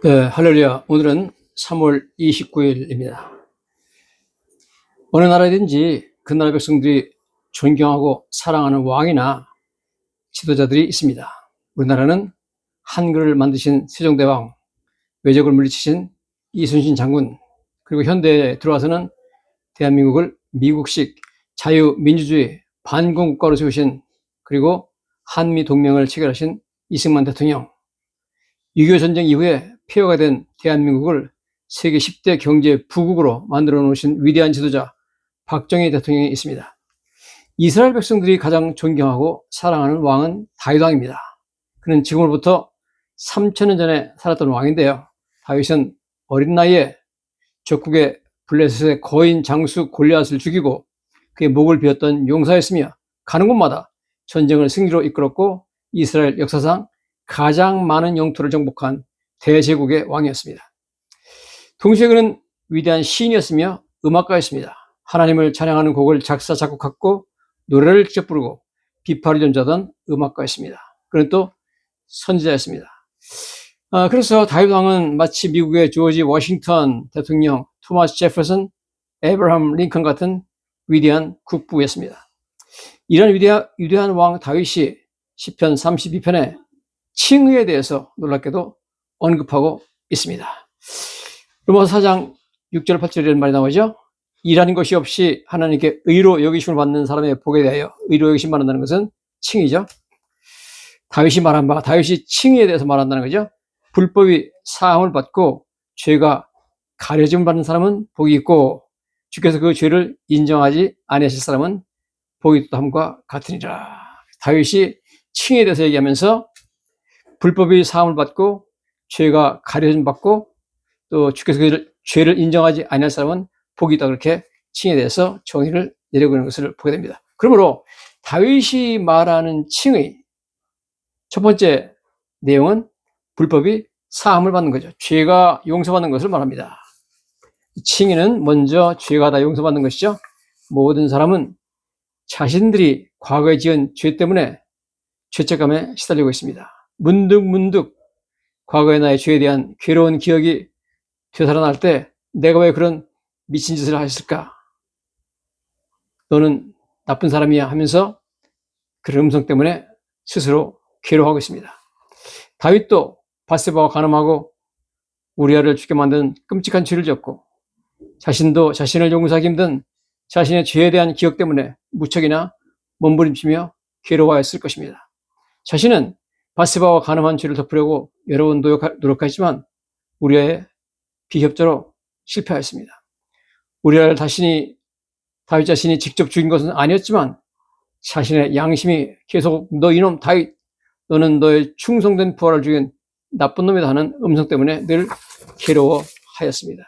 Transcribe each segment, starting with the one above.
네, 할렐루야. 오늘은 3월 29일입니다. 어느 나라든지 그 나라 백성들이 존경하고 사랑하는 왕이나 지도자들이 있습니다. 우리나라는 한글을 만드신 세종대왕, 외적을 물리치신 이순신 장군, 그리고 현대에 들어와서는 대한민국을 미국식 자유민주주의 반공국가로 세우신, 그리고 한미동맹을 체결하신 이승만 대통령, 6.25 전쟁 이후에 폐허가 된 대한민국을 세계 10대 경제 부국으로 만들어 놓으신 위대한 지도자 박정희 대통령이 있습니다. 이스라엘 백성들이 가장 존경하고 사랑하는 왕은 다윗 왕입니다. 그는 지금으로부터 3,000년 전에 살았던 왕인데요. 다윗은 어린 나이에 적국의 블레셋의 거인 장수 골리앗을 죽이고 그의 목을 베었던 용사였으며 가는 곳마다 전쟁을 승리로 이끌었고 이스라엘 역사상 가장 많은 영토를 정복한 대제국의 왕이었습니다. 동시에 그는 위대한 시인이었으며 음악가였습니다. 하나님을 찬양하는 곡을 작사, 작곡했고 노래를 직접 부르고 비파를 연주하던 음악가였습니다. 그는 또 선지자였습니다. 그래서 다윗 왕은 마치 미국의 조지 워싱턴 대통령, 토마스 제퍼슨, 에브라함 링컨 같은 위대한 국부였습니다. 이런 위대한 왕 다윗이 시편 32편에 칭의에 대해서 놀랍게도 언급하고 있습니다. 로마서 4장 6절 8절이라는 말이 나오죠. 일하는 것이 없이 하나님께 의로 여기심을 받는 사람의 복에 대하여 의로 여기심 받는다는 것은 칭의죠. 다윗이 말한 바, 다윗이 칭의에 대해서 말한다는 거죠. 불법이 사함을 받고 죄가 가려짐을 받는 사람은 복이 있고 주께서 그 죄를 인정하지 아니하실 사람은 복이 없다함과 같으니라. 다윗이 칭의에 대해서 얘기하면서 불법이 사함을 받고 죄가 가려짐 받고 또 주께서 그 죄를 인정하지 아니할 사람은 복이 있다, 그렇게 칭의에 대해서 정의를 내려오는 것을 보게 됩니다. 그러므로 다윗이 말하는 칭의, 첫 번째 내용은 불법이 사함을 받는 거죠. 죄가 용서받는 것을 말합니다. 칭의는 먼저 죄가 다 용서받는 것이죠. 모든 사람은 자신들이 과거에 지은 죄 때문에 죄책감에 시달리고 있습니다. 문득 과거의 나의 죄에 대한 괴로운 기억이 되살아날 때 내가 왜 그런 미친 짓을 했을까? 너는 나쁜 사람이야 하면서 그런 음성 때문에 스스로 괴로워하고 있습니다. 다윗도 밧세바와 간음하고 우리아를 죽게 만든 끔찍한 죄를 졌고 자신도 자신을 용서하기 힘든 자신의 죄에 대한 기억 때문에 무척이나 몸부림치며 괴로워했을 것입니다. 자신은 밧세바와 간음한 죄를 덮으려고 여러 번 노력했지만 우리아의 비협조로 실패하였습니다. 우리아를 다윗 자신이 직접 죽인 것은 아니었지만 자신의 양심이 계속 너 이놈 다윗, 너는 너의 충성된 부하를 죽인 나쁜 놈이다 하는 음성 때문에 늘 괴로워하였습니다.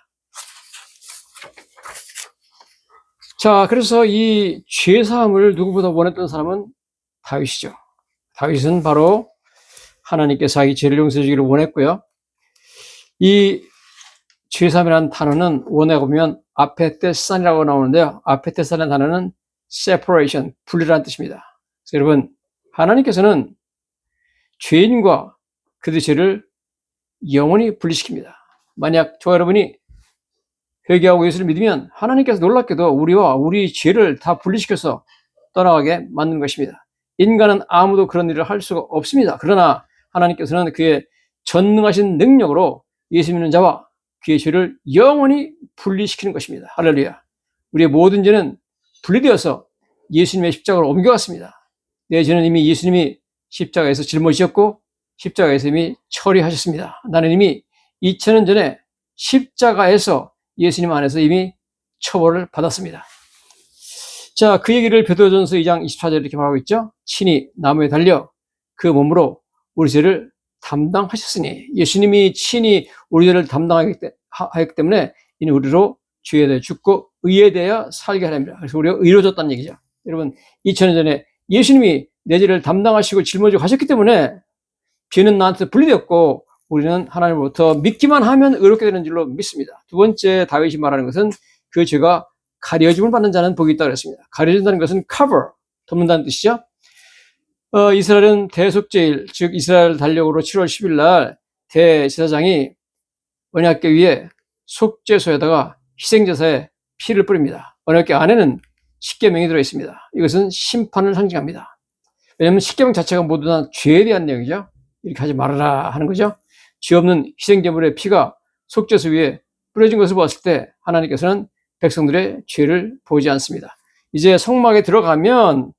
자, 그래서 이 죄사함을 누구보다 원했던 사람은 다윗이죠. 다윗은 바로 하나님께서 자기 죄를 용서해 주기를 원했고요. 이 죄사함이라는 단어는 원어에 보면 아페테산이라고 나오는데요. 아페테산이라는 단어는 separation, 분리라는 뜻입니다. 그래서 여러분, 하나님께서는 죄인과 그들의 죄를 영원히 분리시킵니다. 만약 저와 여러분이 회개하고 예수를 믿으면 하나님께서 놀랍게도 우리와 우리 죄를 다 분리시켜서 떠나가게 만드는 것입니다. 인간은 아무도 그런 일을 할 수가 없습니다. 그러나 하나님께서는 그의 전능하신 능력으로 예수 믿는 자와 그의 죄를 영원히 분리시키는 것입니다. 할렐루야. 우리의 모든 죄는 분리되어서 예수님의 십자가로 옮겨갔습니다. 내 죄는 이미 예수님이 십자가에서 짊어지셨고 십자가에서 이미 처리하셨습니다. 나는 이미 2000년 전에 십자가에서 예수님 안에서 이미 처벌을 받았습니다. 자, 그 얘기를 베드로전서 2장 24절에 이렇게 말하고 있죠. 친히 나무에 달려 그 몸으로 우리 죄를 담당하셨으니, 예수님이 친히 우리 죄를 담당하기 때문에 이는 우리로 죄에 대해 죽고 의에 대하여 살게 하랍니다. 그래서 우리가 의로워졌다는 얘기죠. 여러분, 2000년 전에 예수님이 내 죄를 담당하시고 짊어지고 가셨기 때문에 죄는 나한테 분리되었고 우리는 하나님으로부터 믿기만 하면 의롭게 되는 줄로 믿습니다. 두 번째 다윗이 말하는 것은 그 죄가 가려짐을 받는 자는 복이 있다고 했습니다. 가려진다는 것은 cover, 덮는다는 뜻이죠. 이스라엘은 대속죄일, 즉 이스라엘 달력으로 7월 10일 날 대제사장이 언약궤 위에 속죄소에다가 희생제사에 피를 뿌립니다. 언약궤 안에는 십계명이 들어있습니다. 이것은 심판을 상징합니다. 왜냐하면 십계명 자체가 모두 다 죄에 대한 내용이죠. 이렇게 하지 말아라 하는 거죠. 죄 없는 희생제물의 피가 속죄소 위에 뿌려진 것을 보았을 때 하나님께서는 백성들의 죄를 보지 않습니다. 이제 성막에 들어가면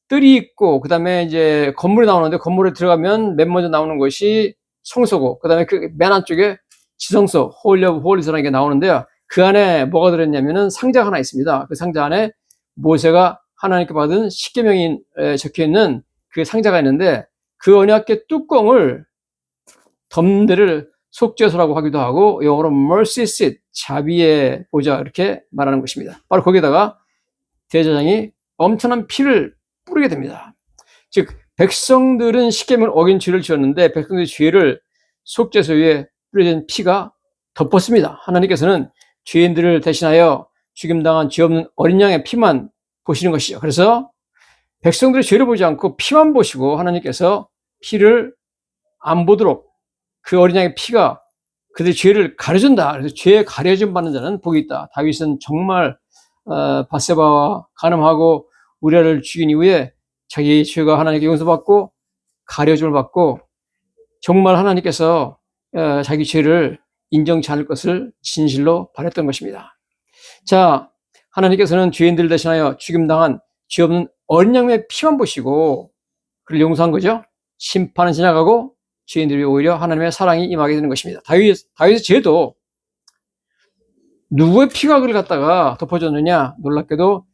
뜰이 있고, 그 다음에 이제 건물이 나오는데, 건물에 들어가면 맨 먼저 나오는 것이 성소고, 그 다음에 그 맨 안쪽에 지성소, 홀리 오브 홀리스라는 게 나오는데요. 그 안에 뭐가 들어있냐면은 상자가 하나 있습니다. 그 상자 안에 모세가 하나님께 받은 십계명이 적혀 있는 그 상자가 있는데, 그 언약궤 뚜껑을 덮는 데를 속죄소라고 하기도 하고, 영어로 mercy seat, 자비의 보좌, 이렇게 말하는 것입니다. 바로 거기다가 대제사장이 엄청난 피를 뿌리게 됩니다. 즉, 백성들은 십계명을 어긴 죄를 지었는데 백성들의 죄를 속죄소 위에 뿌려진 피가 덮었습니다. 하나님께서는 죄인들을 대신하여 죽임당한 죄 없는 어린 양의 피만 보시는 것이죠. 그래서 백성들의 죄를 보지 않고 피만 보시고 하나님께서 피를 안 보도록 그 어린 양의 피가 그들의 죄를 가려준다. 그래서 죄에 가려줌 받는 자는 복이 있다. 다윗은 정말 바세바와 간음하고 우리아를 죽인 이후에 자기 죄가 하나님께 용서받고 가려줌을 받고 정말 하나님께서 자기 죄를 인정치 않을 것을 진실로 바랬던 것입니다. 자, 하나님께서는 죄인들을 대신하여 죽임당한 죄 없는 어린 양의 피만 보시고 그를 용서한 거죠. 심판은 지나가고 죄인들이 오히려 하나님의 사랑이 임하게 되는 것입니다. 다윗의 죄도 누구의 피가 그를 갖다가 덮어줬느냐? 놀랍게도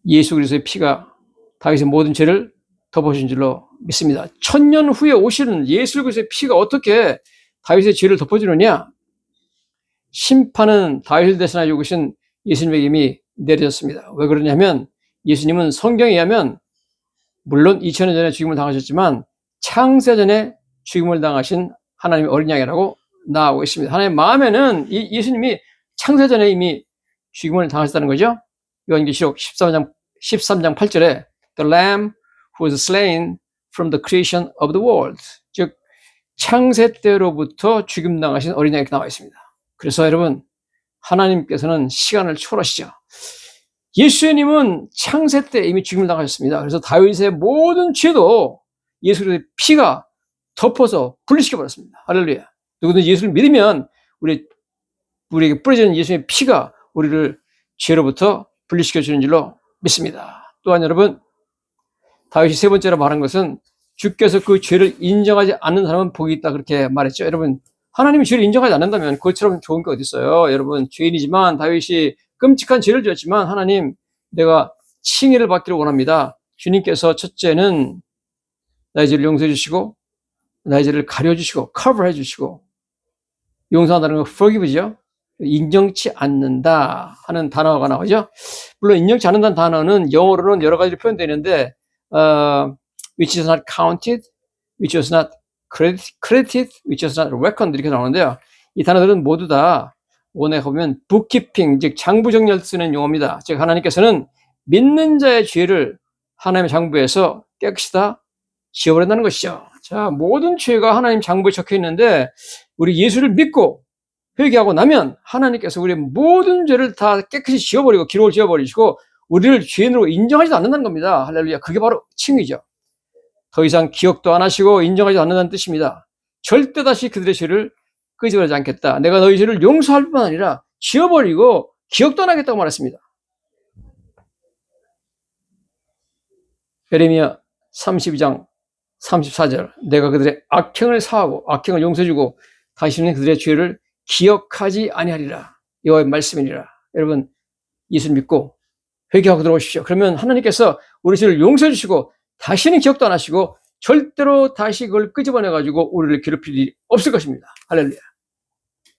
예수 그리스도의 피가 다윗의 모든 죄를 덮어준 줄로 믿습니다. 1000년 후에 오시는 예수 그리스도의 피가 어떻게 다윗의 죄를 덮어주느냐? 심판은 다윗을 대신하여 오신 예수님에게 이미 내려졌습니다. 왜 그러냐면 예수님은 성경에 의하면 물론 2000년 전에 죽임을 당하셨지만 창세전에 죽임을 당하신 하나님의 어린 양이라고 나오고 있습니다. 하나님의 마음에는 예수님이 창세전에 이미 죽임을 당하셨다는 거죠. 요한계시록 13장 8절에 The Lamb who was slain from the creation of the world, 즉 창세 때로부터 죽임당하신 어린 양이 나와 있습니다. 그래서 여러분, 하나님께서는 시간을 초월하시죠. 예수님은 창세 때 이미 죽임을 당하셨습니다. 그래서 다윗의 모든 죄도 예수 그리스도의 피가 덮어서 분리시켜버렸습니다. 할렐루야. 누구든지 예수를 믿으면 우리에게 뿌려지는 예수님의 피가 우리를 죄로부터 분리시켜주는 줄로 믿습니다. 또한 여러분, 다윗이 세 번째로 말한 것은 주께서 그 죄를 인정하지 않는 사람은 복이 있다, 그렇게 말했죠. 여러분, 하나님이 죄를 인정하지 않는다면 그것처럼 좋은 게 어디 있어요. 여러분, 죄인이지만 다윗이 끔찍한 죄를 지었지만 하나님, 내가 칭의를 받기를 원합니다. 주님께서 첫째는 나의 죄를 용서해 주시고 나의 죄를 가려주시고 커버해 주시고, 용서한다는 건 forgive죠. 인정치 않는다 하는 단어가 나오죠. 물론 인정치 않는다는 단어는 영어로는 여러 가지로 표현되는데 which is not counted, which is not credited, which is not reckoned, 이렇게 나오는데요. 이 단어들은 모두 다 원에 보면 bookkeeping, 즉 장부 정리를 쓰는 용어입니다. 즉 하나님께서는 믿는 자의 죄를 하나님의 장부에서 깨끗이 다 지워버린다는 것이죠. 자, 모든 죄가 하나님 장부에 적혀 있는데 우리 예수를 믿고 회개하고 나면 하나님께서 우리의 모든 죄를 다 깨끗이 지워버리고 기록을 지워버리시고 우리를 죄인으로 인정하지도 않는다는 겁니다. 할렐루야. 그게 바로 칭의죠. 더 이상 기억도 안 하시고 인정하지 않는다는 뜻입니다. 절대 다시 그들의 죄를 끄집어내지 않겠다. 내가 너희 죄를 용서할 뿐만 아니라 지워버리고 기억도 안 하겠다고 말했습니다. 예레미야 32장 34절, 내가 그들의 악행을 사하고 악행을 용서해주고 다시는 그들의 죄를 기억하지 아니하리라. 여호와의 말씀이니라. 여러분, 예수 믿고 회개하고 들어오십시오. 그러면 하나님께서 우리 죄를 용서해 주시고 다시는 기억도 안 하시고 절대로 다시 그걸 끄집어내가지고 우리를 괴롭힐 일이 없을 것입니다. 할렐루야.